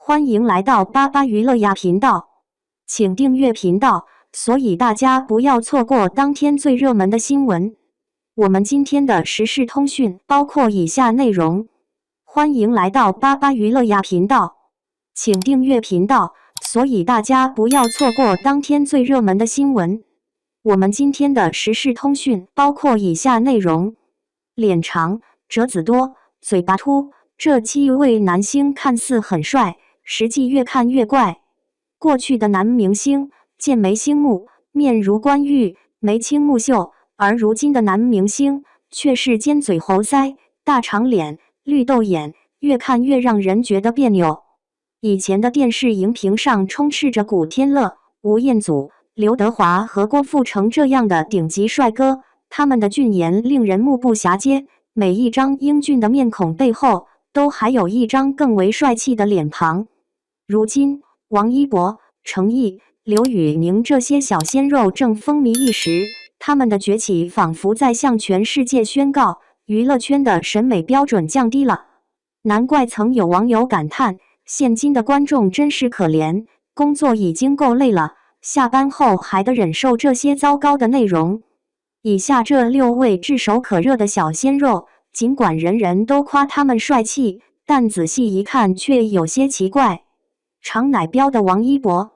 欢迎来到巴巴娱乐呀频道，请订阅频道，所以大家不要错过当天最热门的新闻。我们今天的时事通讯包括以下内容。欢迎来到巴巴娱乐呀频道，请订阅频道，所以大家不要错过当天最热门的新闻。我们今天的时事通讯包括以下内容：脸长、褶子多、嘴巴凸，这7位男星看似很帅，实际越看越怪。过去的男明星剑眉星目，面如冠玉，眉清目秀，而如今的男明星却是尖嘴猴腮、大长脸、绿豆眼，越看越让人觉得别扭。以前的电视荧屏上充斥着古天乐、吴彦祖、刘德华和郭富城这样的顶级帅哥，他们的俊颜令人目不暇接，每一张英俊的面孔背后都还有一张更为帅气的脸庞。如今，王一博、程毅、刘宇宁这些小鲜肉正风靡一时，他们的崛起仿佛在向全世界宣告，娱乐圈的审美标准降低了。难怪曾有网友感叹，现今的观众真是可怜，工作已经够累了，下班后还得忍受这些糟糕的内容。以下这6位炙手可热的小鲜肉，尽管人人都夸他们帅气，但仔细一看却有些奇怪。长奶膘的王一博，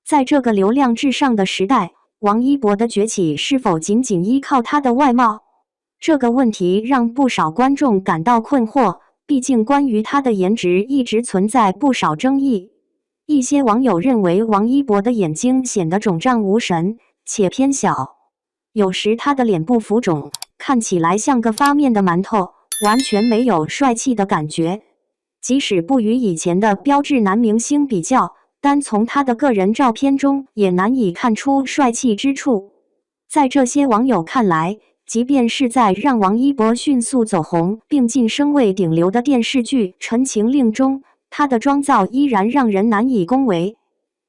在这个流量至上的时代，王一博的崛起是否仅仅依靠他的外貌？这个问题让不少观众感到困惑，毕竟关于他的颜值一直存在不少争议。一些网友认为王一博的眼睛显得肿胀无神，且偏小，有时他的脸部浮肿，看起来像个发面的馒头，完全没有帅气的感觉。即使不与以前的标致男明星比较，单从他的个人照片中也难以看出帅气之处。在这些网友看来，即便是在让王一博迅速走红并晋升为顶流的电视剧《陈情令》中，他的妆造依然让人难以恭维。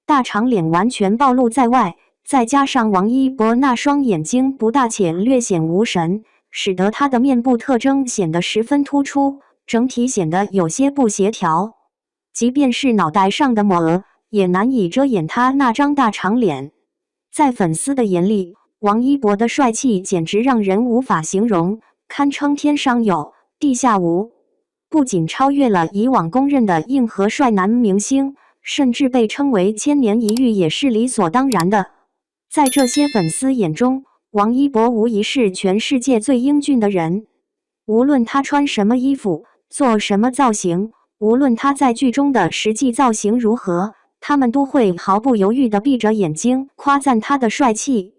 大长脸完全暴露在外，再加上王一博那双眼睛不大且略显无神，使得他的面部特征显得十分突出，整体显得有些不协调。即便是脑袋上的抹额，也难以遮掩他那张大长脸。在粉丝的眼里，王一博的帅气简直让人无法形容，堪称天上有，地下无。不仅超越了以往公认的硬核帅男明星，甚至被称为千年一遇也是理所当然的。在这些粉丝眼中，王一博无疑是全世界最英俊的人。无论他穿什么衣服，做什么造型，无论他在剧中的实际造型如何，他们都会毫不犹豫地闭着眼睛夸赞他的帅气。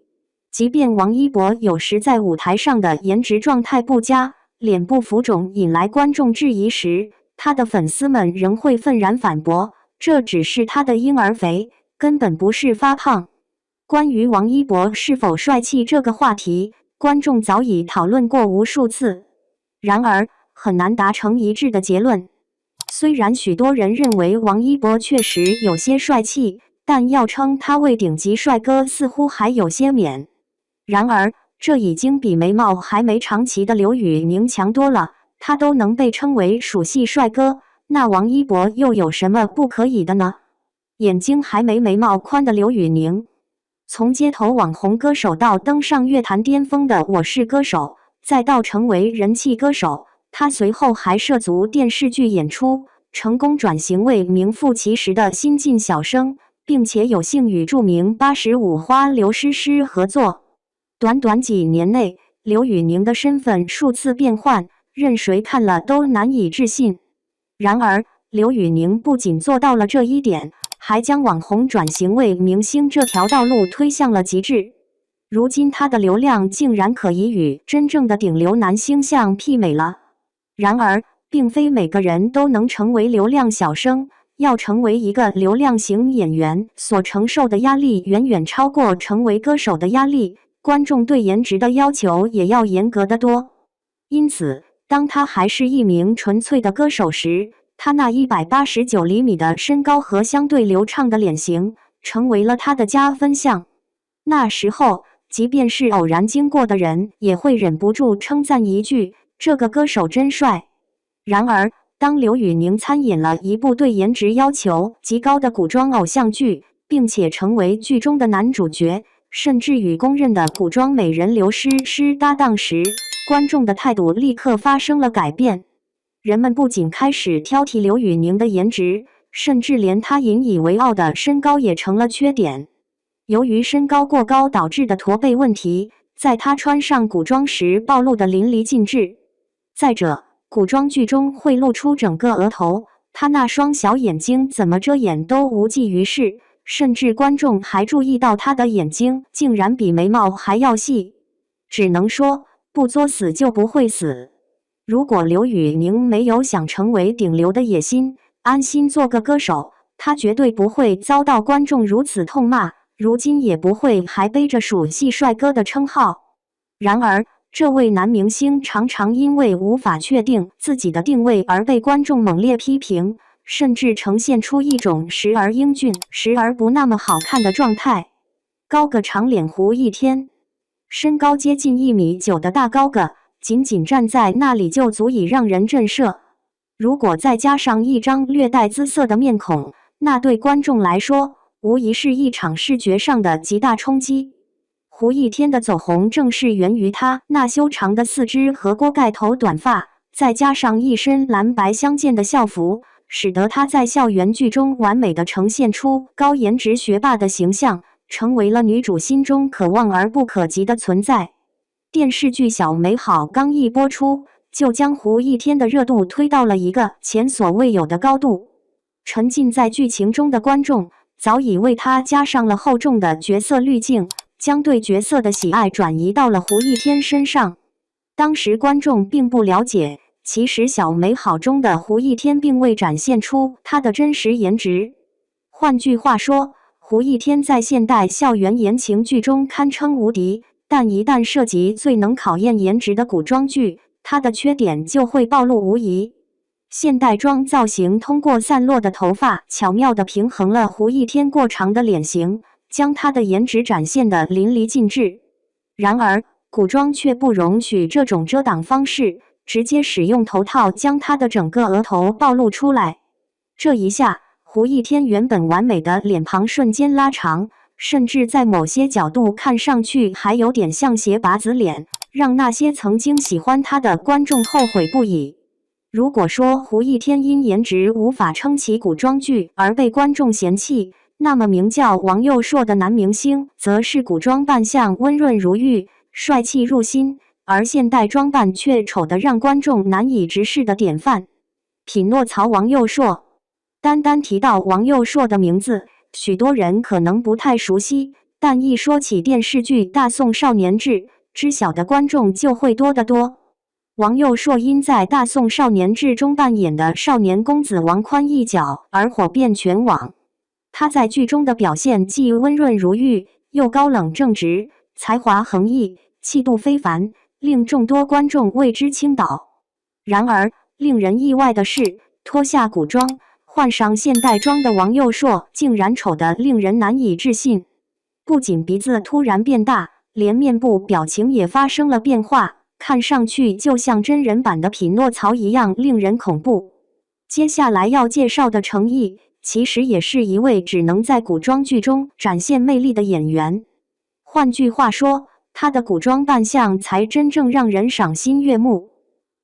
即便王一博有时在舞台上的颜值状态不佳，脸部浮肿引来观众质疑时，他的粉丝们仍会愤然反驳，这只是他的婴儿肥，根本不是发胖。关于王一博是否帅气这个话题，观众早已讨论过无数次，然而很难达成一致的结论。虽然许多人认为王一博确实有些帅气，但要称他为顶级帅哥似乎还有些免。然而，这已经比眉毛还没长齐的刘宇宁强多了，他都能被称为属系帅哥，那王一博又有什么不可以的呢？眼睛还没眉毛宽的刘宇宁，从街头网红歌手到登上乐坛巅峰的《我是歌手》，再到成为人气歌手，他随后还涉足电视剧演出，成功转型为名副其实的新晋小生，并且有幸与著名85花刘诗诗合作。短短几年内，刘宇宁的身份数次变换，任谁看了都难以置信。然而，刘宇宁不仅做到了这一点，还将网红转型为明星这条道路推向了极致。如今他的流量竟然可以与真正的顶流男星相媲美了。然而，并非每个人都能成为流量小生，要成为一个流量型演员所承受的压力远远超过成为歌手的压力，观众对颜值的要求也要严格得多。因此，当他还是一名纯粹的歌手时，他那189厘米的身高和相对流畅的脸型成为了他的加分项。那时候，即便是偶然经过的人也会忍不住称赞一句，这个歌手真帅。然而，当刘宇宁参演了一部对颜值要求极高的古装偶像剧，并且成为剧中的男主角，甚至与公认的古装美人刘诗诗搭档时，观众的态度立刻发生了改变。人们不仅开始挑剔刘宇宁的颜值，甚至连他引以为傲的身高也成了缺点。由于身高过高导致的驼背问题，在他穿上古装时暴露得淋漓尽致。再者，古装剧中会露出整个额头，他那双小眼睛怎么遮掩都无济于事，甚至观众还注意到他的眼睛竟然比眉毛还要细。只能说，不作死就不会死。如果刘宇宁没有想成为顶流的野心，安心做个歌手，他绝对不会遭到观众如此痛骂，如今也不会还背着属系帅哥的称号。然而，这位男明星常常因为无法确定自己的定位而被观众猛烈批评，甚至呈现出一种时而英俊，时而不那么好看的状态。高个长脸胡一天，身高接近1.9米的大高个，仅仅站在那里就足以让人震慑。如果再加上一张略带姿色的面孔，那对观众来说，无疑是一场视觉上的极大冲击。胡一天的走红正是源于他那修长的四肢和锅盖头短发，再加上一身蓝白相间的校服，使得他在校园剧中完美的呈现出高颜值学霸的形象，成为了女主心中可望而不可及的存在。电视剧《小美好》刚一播出，就将胡一天的热度推到了一个前所未有的高度。沉浸在剧情中的观众早已为他加上了厚重的角色滤镜，将对角色的喜爱转移到了胡一天身上。当时观众并不了解，其实《小美好》中的胡一天并未展现出他的真实颜值。换句话说，胡一天在现代校园言情剧中堪称无敌，但一旦涉及最能考验颜值的古装剧，他的缺点就会暴露无遗。现代装造型通过散落的头发巧妙地平衡了胡一天过长的脸型，将他的颜值展现得淋漓尽致。然而，古装却不容许这种遮挡方式，直接使用头套将他的整个额头暴露出来。这一下，胡一天原本完美的脸庞瞬间拉长，甚至在某些角度看上去还有点像斜拔子脸，让那些曾经喜欢他的观众后悔不已。如果说胡一天因颜值无法撑起古装剧而被观众嫌弃，那么名叫王佑硕的男明星则是古装扮相温润如玉，帅气入心，而现代装扮却丑得让观众难以直视的典范。匹诺曹王佑硕。单单提到王佑硕的名字，许多人可能不太熟悉，但一说起电视剧《大宋少年志》，知晓的观众就会多得多。王佑硕因在《大宋少年志》中扮演的少年公子王宽一角而火遍全网。他在剧中的表现既温润如玉，又高冷正直，才华横溢，气度非凡，令众多观众为之倾倒。然而，令人意外的是，脱下古装，换上现代装的王佑硕竟然丑得令人难以置信。不仅鼻子突然变大，连面部表情也发生了变化，看上去就像真人版的匹诺曹一样令人恐怖。接下来要介绍的程毅，其实也是一位只能在古装剧中展现魅力的演员。换句话说，他的古装扮相才真正让人赏心悦目。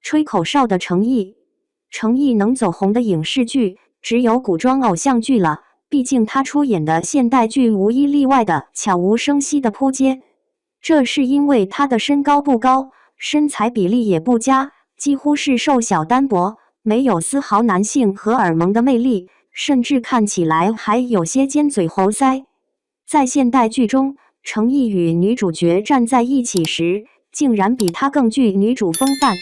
吹口哨的程毅，程毅能走红的影视剧只有古装偶像剧了，毕竟他出演的现代剧无一例外的悄无声息的扑街。这是因为他的身高不高，身材比例也不佳，几乎是瘦小单薄，没有丝毫男性荷尔蒙的魅力，甚至看起来还有些尖嘴猴腮。在现代剧中，程毅与女主角站在一起时，竟然比她更具女主风范。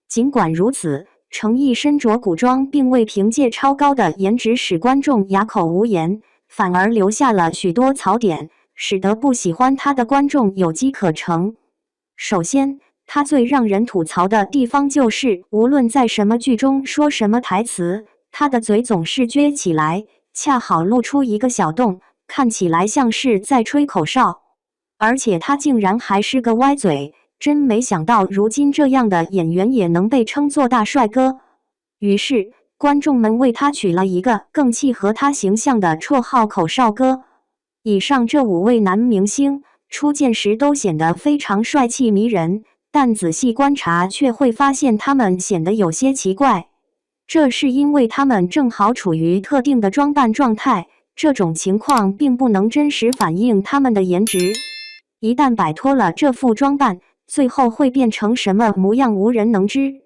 尽管如此，程毅身着古装并未凭借超高的颜值使观众哑口无言，反而留下了许多槽点，使得不喜欢他的观众有机可乘。首先，他最让人吐槽的地方就是，无论在什么剧中说什么台词，他的嘴总是撅起来，恰好露出一个小洞，看起来像是在吹口哨。而且他竟然还是个歪嘴，真没想到如今这样的演员也能被称作大帅哥。于是，观众们为他取了一个更契合他形象的绰号——口哨哥。以上这5位男明星初见时都显得非常帅气迷人，但仔细观察却会发现他们显得有些奇怪。这是因为他们正好处于特定的装扮状态，这种情况并不能真实反映他们的颜值。一旦摆脱了这副装扮，最后会变成什么模样无人能知。